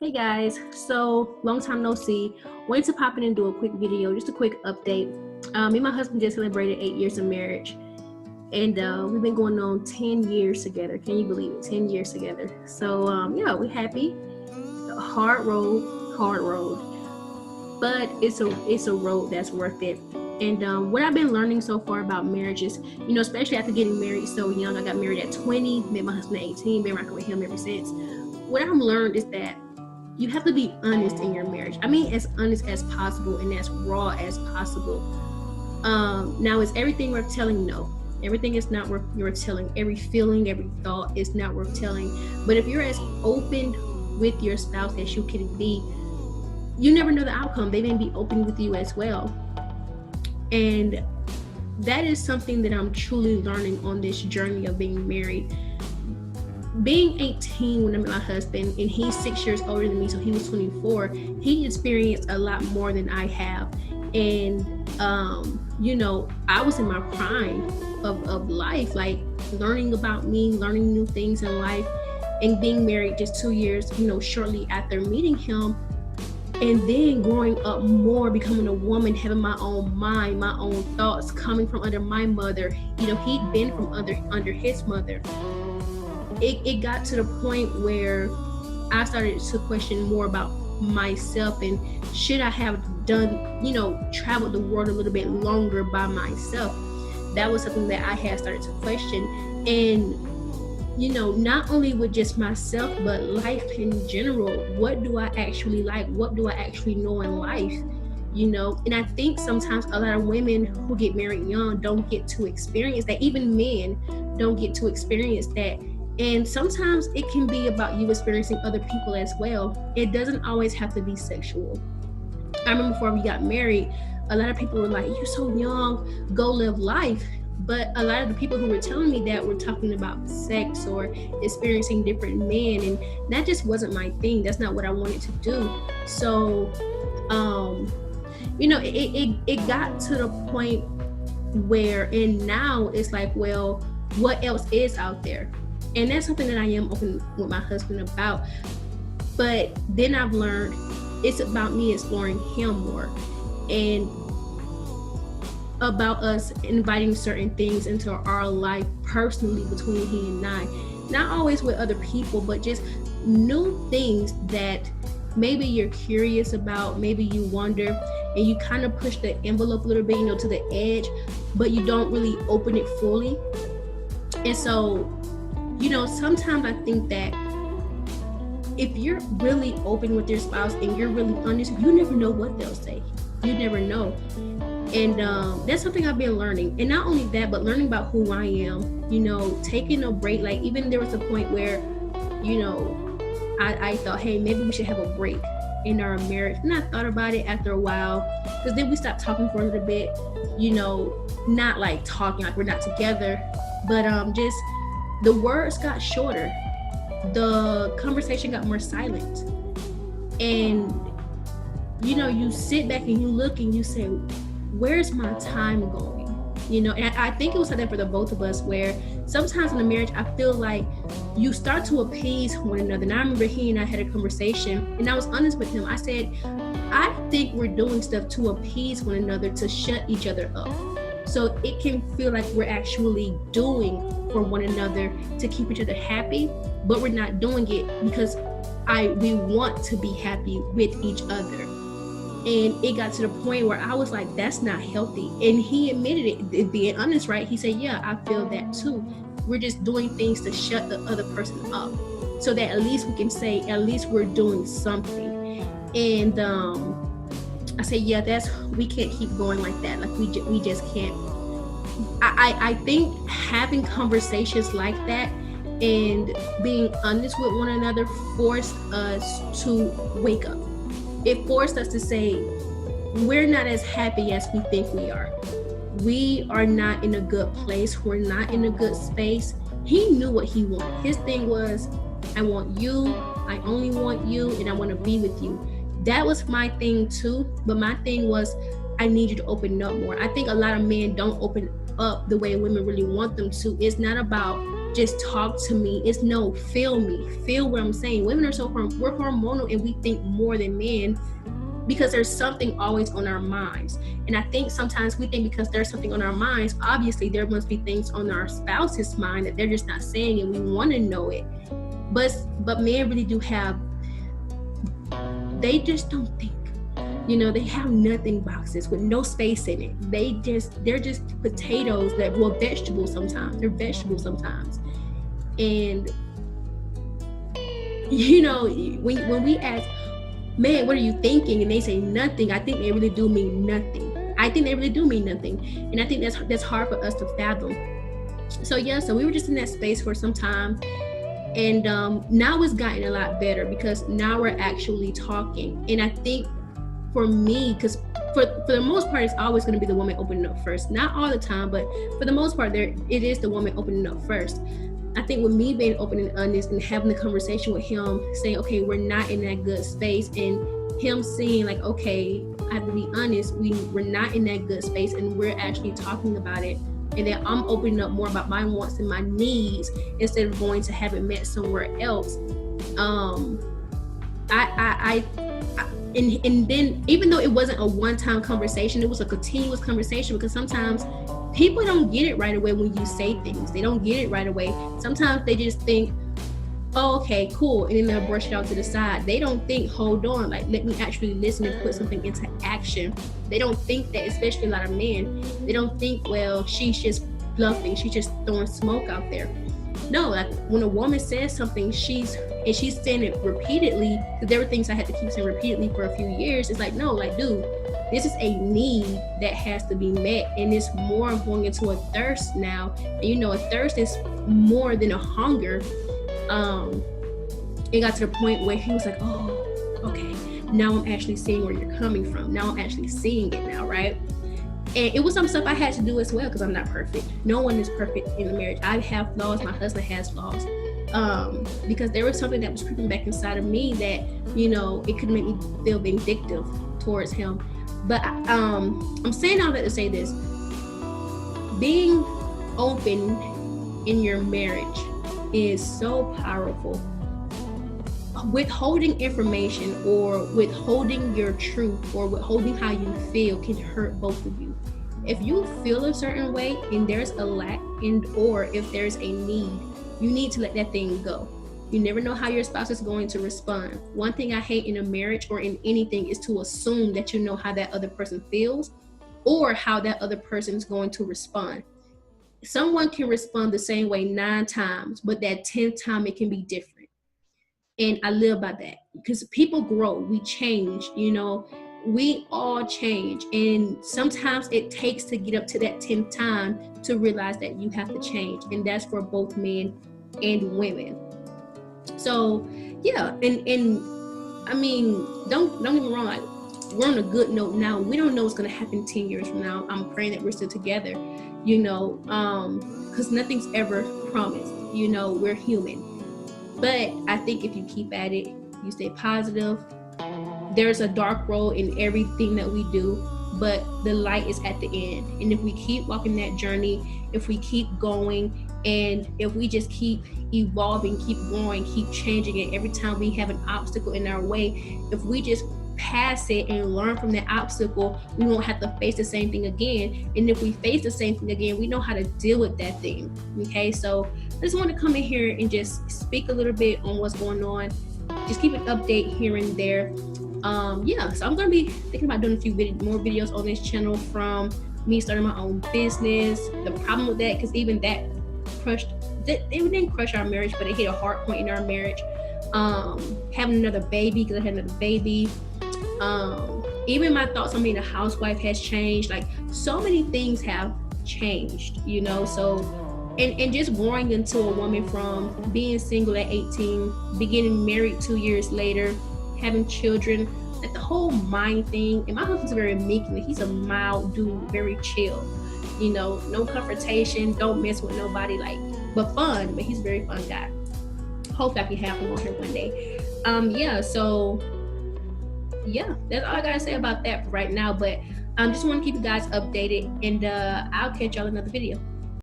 Hey guys, so long time no see. Wanted to pop in and do a quick video, just a quick update. Me and my husband just celebrated 8 years of marriage, and we've been going on 10 years together. Can you believe it? 10 years together. So yeah, we're happy. Hard road, but it's a road that's worth it. And what I've been learning so far about marriage is, especially after getting married so young. I got married at 20, met my husband at 18, been rocking with him ever since. What I've learned is that you have to be honest in your marriage. I mean, as honest as possible and as raw as possible. Now, is everything worth telling? No. Everything is not worth telling. Every feeling, every thought is not worth telling. But if you're as open with your spouse as you can be, you never know the outcome. They may be open with you as well. And that is something that I'm truly learning on this journey of being married. Being 18 when I met my husband, and he's 6 years older than me, so he was 24, he experienced a lot more than I have. And I was in my prime of life, like learning about me, learning new things in life, and being married just 2 years, shortly after meeting him. And then growing up more, becoming a woman, having my own mind, my own thoughts, coming from under my mother. He'd been from under his mother. It got to the point where I started to question more about myself, and should I have traveled the world a little bit longer by myself. That was something that I had started to question. And not only with just myself, but life in general. What do I actually like? What do I actually know in life? And I think sometimes a lot of women who get married young don't get to experience that. Even men don't get to experience that. And sometimes it can be about you experiencing other people as well. It doesn't always have to be sexual. I remember before we got married, a lot of people were like, "You're so young, go live life." But a lot of the people who were telling me that were talking about sex or experiencing different men, and that just wasn't my thing. That's not what I wanted to do. So, it got to the point where, and now it's like, well, what else is out there? And that's something that I am open with my husband about. But then I've learned it's about me exploring him more, and about us inviting certain things into our life personally between he and I. Not always with other people, but just new things that maybe you're curious about, maybe you wonder, and you kind of push the envelope a little bit, to the edge, but you don't really open it fully. And so, sometimes I think that if you're really open with your spouse and you're really honest, you never know what they'll say. You never know. And that's something I've been learning. And not only that, but learning about who I am, taking a break. Like, even there was a point where, I thought, hey, maybe we should have a break in our marriage. And I thought about it after a while, because then we stopped talking for a little bit, not like talking like we're not together, but just the words got shorter. The conversation got more silent. And, you sit back and you look and you say, where's my time going? And I think it was something for the both of us, where sometimes in a marriage, I feel like you start to appease one another. And I remember he and I had a conversation, and I was honest with him. I said, I think we're doing stuff to appease one another, to shut each other up. So it can feel like we're actually doing for one another to keep each other happy, but we're not doing it because we want to be happy with each other. And it got to the point where I was like, that's not healthy. And he admitted it, being honest, right? He said, yeah, I feel that too. We're just doing things to shut the other person up, so that at least we can say, at least we're doing something. And I said, yeah, we can't keep going like that. Like, we just can't. I think having conversations like that and being honest with one another forced us to wake up. It forced us to say, we're not as happy as we think we are. We are not in a good place. We're not in a good space. He knew what he wanted. His thing was, I want you. I only want you, and I want to be with you. That was my thing too. But my thing was, I need you to open up more. I think a lot of men don't open up the way women really want them to. It's not about just talk to me. It's no, feel me, feel what I'm saying. Women are we're hormonal, and we think more than men because there's something always on our minds. And I think sometimes we think because there's something on our minds, obviously there must be things on our spouse's mind that they're just not saying, and we want to know it. But men really do have, they just don't think. You know, they have nothing boxes with no space in it. They're just potatoes vegetables sometimes. They're vegetables sometimes. And you know, when we ask, man, what are you thinking? And they say nothing. I think they really do mean nothing. And I think that's hard for us to fathom. So we were just in that space for some time. And now it's gotten a lot better because now we're actually talking. And I think for me, because for the most part, it's always going to be the woman opening up first. Not all the time, but for the most part, it is the woman opening up first. I think with me being open and honest and having the conversation with him, saying, okay, we're not in that good space, and him seeing like, okay, I have to be honest, we're not in that good space, and we're actually talking about it. And then I'm opening up more about my wants and my needs instead of going to have it met somewhere else. And then even though it wasn't a one-time conversation, it was a continuous conversation, because sometimes people don't get it right away when you say things. They don't get it right away. Sometimes they just think, oh, okay, cool, and then they'll brush it out to the side. They don't think, hold on, like, let me actually listen and put something into action. They don't think that, especially a lot of men. They don't think, well, she's just bluffing, she's just throwing smoke out there. No, like when a woman says something, she's saying it repeatedly, because there were things I had to keep saying repeatedly for a few years. It's like, no, like, dude, this is a need that has to be met, and it's more going into a thirst now. And you know, a thirst is more than a hunger. It got to the point where he was like, oh, okay, now I'm actually seeing where you're coming from. Now I'm actually seeing it now, right? And it was some stuff I had to do as well, because I'm not perfect. No one is perfect in a marriage. I have flaws. My husband has flaws. Because there was something that was creeping back inside of me that, you know, it could make me feel vindictive towards him. But I'm saying all that to say this. Being open in your marriage is so powerful. Withholding information or withholding your truth or withholding how you feel can hurt both of you. If you feel a certain way and there's a lack or if there's a need, you need to let that thing go. You never know how your spouse is going to respond. One thing I hate in a marriage or in anything is to assume that you know how that other person feels or how that other person is going to respond. Someone can respond the same way 9 times, but that 10th time it can be different. And I live by that, because people grow, we change, you know, we all change. And sometimes it takes to get up to that 10th time to realize that you have to change. And that's for both men and women. So yeah, and I mean, don't get me wrong, like, we're on a good note now. We don't know what's going to happen 10 years from now. I'm praying that we're still together, you know, because nothing's ever promised. You know, we're human. But I think if you keep at it, you stay positive. There's a dark road in everything that we do, but the light is at the end. And if we keep walking that journey, if we keep going, and if we just keep evolving, keep growing, keep changing it, every time we have an obstacle in our way, if we just pass it and learn from that obstacle, we won't have to face the same thing again. And if we face the same thing again, we know how to deal with that thing. Okay, so I just want to come in here and just speak a little bit on what's going on. Just keep an update here and there. So I'm going to be thinking about doing a few more videos on this channel, from me starting my own business, the problem with that, because even that it didn't crush our marriage, but it hit a hard point in our marriage. Having another baby, because I had another baby. Even my thoughts on being a housewife has changed. Like, so many things have changed, you know. So and just growing into a woman from being single at 18, getting married 2 years later, having children, like the whole mind thing. And my husband's very meek, and he's a mild dude, very chill, you know, no confrontation, don't mess with nobody, like, but fun. But he's a very fun guy. Hopefully I can have him on here one day. So that's all I gotta say about that for right now. But I just want to keep you guys updated, and I'll catch y'all in another video.